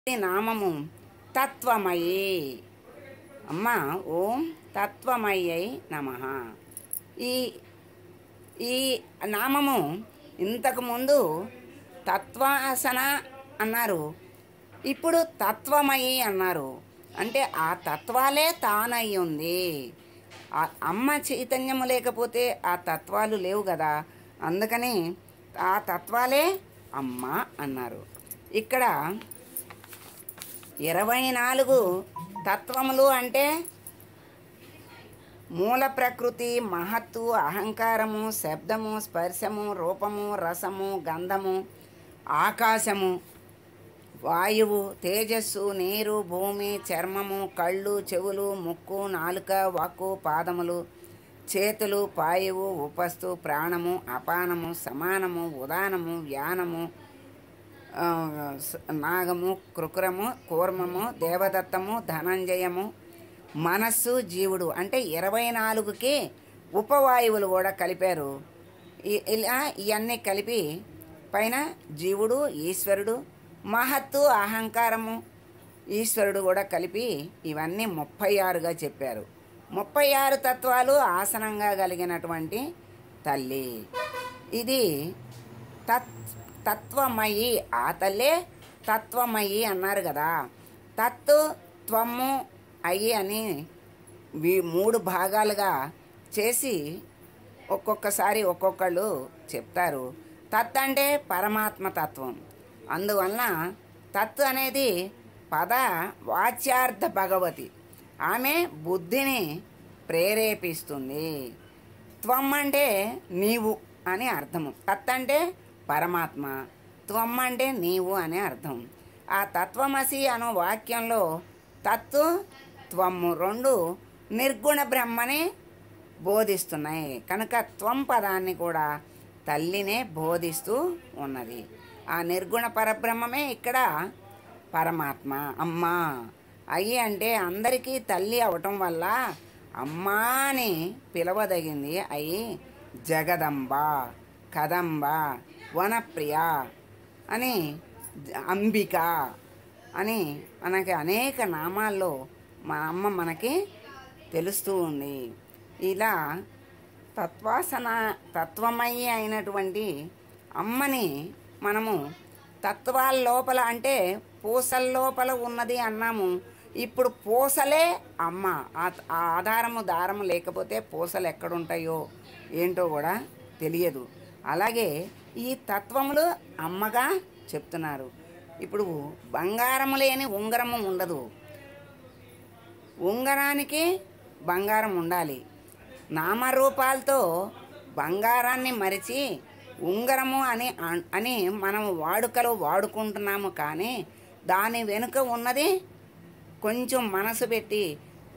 ఈ నామము తత్వమయీ. అమ్మ ఓం తత్వమయ్యై నమః. ఈ ఈ నామము ఇంతకుముందు తత్వాసన అన్నారు, ఇప్పుడు తత్వమయి అన్నారు. అంటే ఆ తత్వాలే తానయ్యి ఉంది. అమ్మ చైతన్యము లేకపోతే ఆ తత్వాలు లేవు కదా, అందుకని ఆ తత్వాలే అమ్మ అన్నారు. ఇక్కడ 24 తత్వములు అంటే మూల ప్రకృతి, మహత్తు, అహంకారము, శబ్దము, స్పర్శము, రూపము, రసము, గంధము, ఆకాశము, వాయువు, తేజస్సు, నీరు, భూమి, చర్మము, కళ్ళు, చెవులు, ముక్కు, నాలుక, వాక్కు, పాదములు, చేతులు, పాయువు, ఉపస్థు, ప్రాణము, అపానము, సమానము, ఉదానము, వ్యానము, నాగము, కృకురము, కూర్మము, దేవదత్తము, ధనంజయము, మనస్సు, జీవుడు అంటే 24కి ఉపవాయువులు కూడా కలిపారు. ఇలా ఇవన్నీ కలిపి పైన జీవుడు, ఈశ్వరుడు, మహత్తు, అహంకారము, ఈశ్వరుడు కూడా కలిపి ఇవన్నీ 36గా చెప్పారు. 36 తత్వాలు ఆసనంగా కలిగినటువంటి తల్లి ఇది. తత్వమయి, ఆ తల్లే తత్వమయి అన్నారు కదా. తత్తు, త్వము, అయి అని 3 భాగాలుగా చేసి ఒక్కొక్కసారి ఒక్కొక్కళ్ళు చెప్తారు. తత్ అంటే పరమాత్మ తత్వం. అందువలన తత్ అనేది పద వాచ్యార్థ భగవతి, ఆమె బుద్ధిని ప్రేరేపిస్తుంది. త్వం అంటే నీవు అని అర్థము. తత్ అంటే పరమాత్మ, త్వం అంటే నీవు అనే అర్థం. ఆ తత్వమసి అను వాక్యంలో తత్తు, త్వము 2 నిర్గుణ బ్రహ్మని బోధిస్తున్నాయి. కనుక త్వం పదాన్ని కూడా తల్లినే బోధిస్తూ ఉన్నది. ఆ నిర్గుణ పరబ్రహ్మమే ఇక్కడ పరమాత్మ, అమ్మ. అయ్యి అంటే అందరికీ తల్లి అవటం వల్ల అమ్మా అని పిలవదగింది. అయి జగదంబ, కదంబ, వనప్రియ అని, అంబిక అని మనకి అనేక నామాల్లో మా అమ్మ మనకి తెలుస్తూ ఉంది. ఇలా తత్వమయి అయినటువంటి అమ్మని మనము తత్వాల లోపల అంటే పూసల లోపల ఉన్నది అన్నాము. ఇప్పుడు పూసలే అమ్మ. ఆ ఆధారము దారము లేకపోతే పూసలు ఎక్కడుంటాయో ఏంటో కూడా తెలియదు. అలాగే ఈ తత్వములు అమ్మగా చెప్తున్నారు. ఇప్పుడు బంగారము లేని ఉంగరము ఉండదు, ఉంగరానికి బంగారం ఉండాలి. నామరూపాలతో బంగారాన్ని మరిచి ఉంగరము అని మనం వాడుకలో వాడుకుంటున్నాము. కానీ దాని వెనుక ఉన్నది కొంచెం మనసు పెట్టి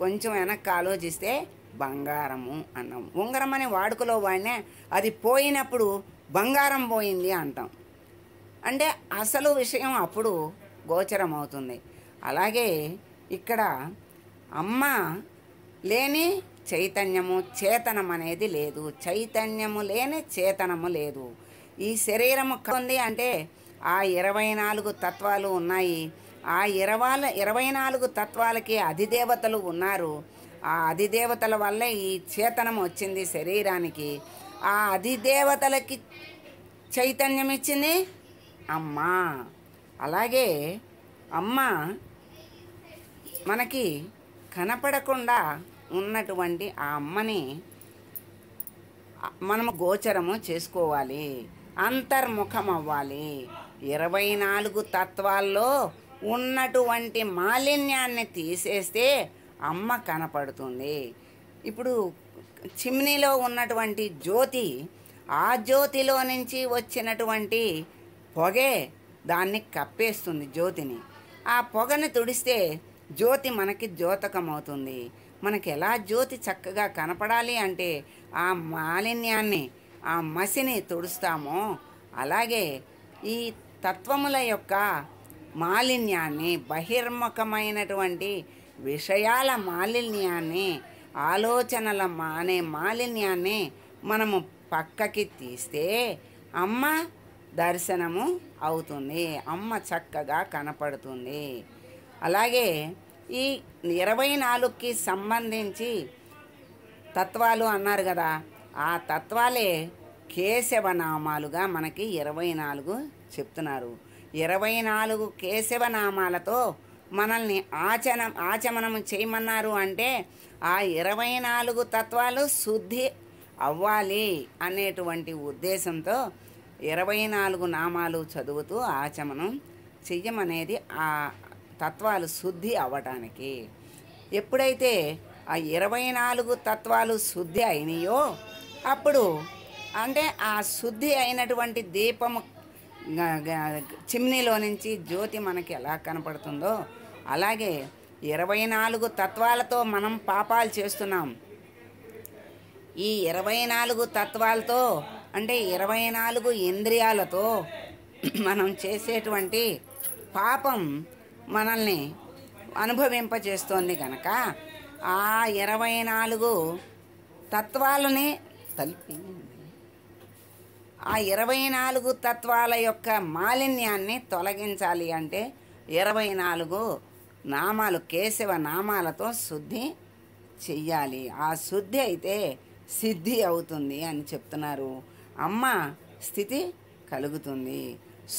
కొంచెం వెనక్కి ఆలోచిస్తే బంగారము అన్నాం. ఉంగరం అని వాడుకలో వాడినా అది పోయినప్పుడు బంగారం పోయింది అంటాం. అంటే అసలు విషయం అప్పుడు గోచరం అవుతుంది. అలాగే ఇక్కడ అమ్మ లేని చైతన్యము, చేతనం అనేది లేదు. చైతన్యము లేని చేతనము లేదు. ఈ శరీరము ఉంది అంటే ఆ 24 తత్వాలు ఉన్నాయి. ఆ 24 తత్వాలకి అధిదేవతలు ఉన్నారు. ఆ అధిదేవతల వల్లే ఈ చేతనం వచ్చింది శరీరానికి. ఆ అధిదేవతలకి చైతన్యం ఇచ్చింది అమ్మ. అలాగే అమ్మ మనకి కనపడకుండా ఉన్నటువంటి ఆ అమ్మని మనము గోచరము చేసుకోవాలి, అంతర్ముఖం అవ్వాలి. 24 తత్వాల్లో ఉన్నటువంటి మాలిన్యాన్ని తీసేస్తే అమ్మ కనపడుతుంది. ఇప్పుడు చిమ్నీలో ఉన్నటువంటి జ్యోతి, ఆ జ్యోతిలో నుంచి వచ్చినటువంటి పొగే దాన్ని కప్పేస్తుంది జ్యోతిని. ఆ పొగని తుడిస్తే జ్యోతి మనకి ద్యోతకమవుతుంది. మనకి ఎలా జ్యోతి చక్కగా కనపడాలి అంటే ఆ మాలిన్యాన్ని, ఆ మసిని తుడుస్తామో అలాగే ఈ తత్వముల యొక్క మాలిన్యాన్ని, బహిర్ముఖమైనటువంటి విషయాల మాలిన్యాన్ని, ఆలోచనల అనే మాలిన్యాన్ని మనము పక్కకి తీస్తే అమ్మ దర్శనము అవుతుంది, అమ్మ చక్కగా కనపడుతుంది. అలాగే ఈ 24కి సంబంధించి తత్వాలు అన్నారు కదా, ఆ తత్వాలే కేశవనామాలుగా మనకి 24 చెప్తున్నారు. 24 కేశవనామాలతో మనల్ని ఆచమనం చేయమన్నారు. అంటే ఆ 24 తత్వాలు శుద్ధి అవ్వాలి అనేటువంటి ఉద్దేశంతో 24 నామాలు చదువుతూ ఆచమనం చెయ్యమనేది ఆ తత్వాలు శుద్ధి అవ్వటానికి. ఎప్పుడైతే ఆ 24 తత్వాలు శుద్ధి అయినాయో అప్పుడు అంటే ఆ శుద్ధి అయినటువంటి దీపము చిమ్నీలో నుంచి జ్యోతి మనకి ఎలా కనపడుతుందో అలాగే 24 తత్వాలతో మనం పాపాలు చేస్తున్నాం. ఈ 24 తత్వాలతో అంటే 24 ఇంద్రియాలతో మనం చేసేటువంటి పాపం మనల్ని అనుభవింపచేస్తోంది కనుక ఆ 24 తత్వాలని కలిపి ఆ 24 తత్వాల యొక్క మాలిన్యాన్ని తొలగించాలి. అంటే 24 నామాలు కేశవ నామాలతో శుద్ధి చెయ్యాలి. ఆ శుద్ధి అయితే సిద్ధి అవుతుంది అని చెప్తున్నారు. అమ్మ స్థితి కలుగుతుంది,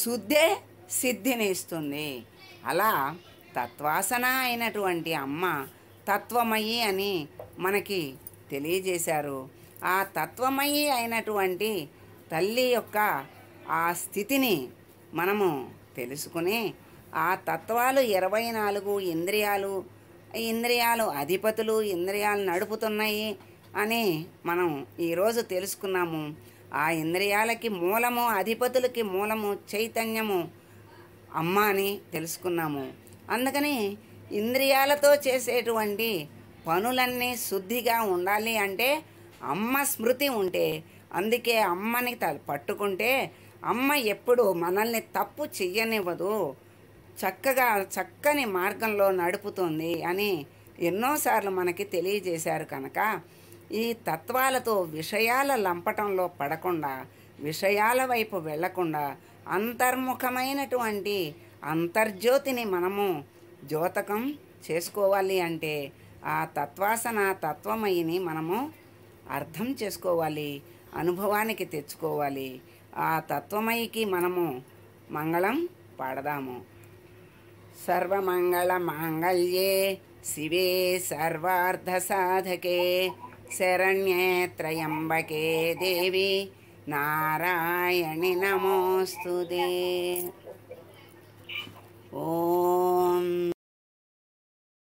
శుద్ధే సిద్ధిని ఇస్తుంది. అలా తత్వాసన అయినటువంటి అమ్మ తత్వమయి అని మనకి తెలియజేశారు. ఆ తత్వమయి అయినటువంటి తల్లి యొక్క ఆ స్థితిని మనము తెలుసుకుని ఆ తత్వాలు 24 ఇంద్రియాలు అధిపతులు ఇంద్రియాలు నడుపుతున్నాయి అని మనం ఈరోజు తెలుసుకున్నాము. ఆ ఇంద్రియాలకి మూలము అధిపతులకి మూలము చైతన్యము అమ్మ అని తెలుసుకున్నాము. అందుకని ఇంద్రియాలతో చేసేటువంటి పనులన్నీ శుద్ధిగా ఉండాలి అంటే అమ్మ స్మృతి ఉంటే, అందుకే అమ్మని పట్టుకుంటే అమ్మ ఎప్పుడు మనల్ని తప్పు చెయ్యనివ్వదు, చక్కని మార్గంలో నడుపుతుంది అని ఎన్నోసార్లు మనకి తెలియజేశారు. కనుక ఈ తత్వాలతో విషయాల లంపటంలో పడకుండా, విషయాల వైపు వెళ్లకుండా అంతర్ముఖమైనటువంటి అంతర్జ్యోతిని మనము ద్యోతకం చేసుకోవాలి. అంటే ఆ తత్వాసన తత్వమయిని మనము అర్థం చేసుకోవాలి, అనుభవానికి తెచ్చుకోవాలి. ఆ తత్వమయికి మనము మంగళం పాడదాము. సర్వమంగళ మాంగళ్యే శివే సర్వార్థ సాధకే శరణ్యే త్రయంబకే దేవి నారాయణి నమోస్తుతే. ఓం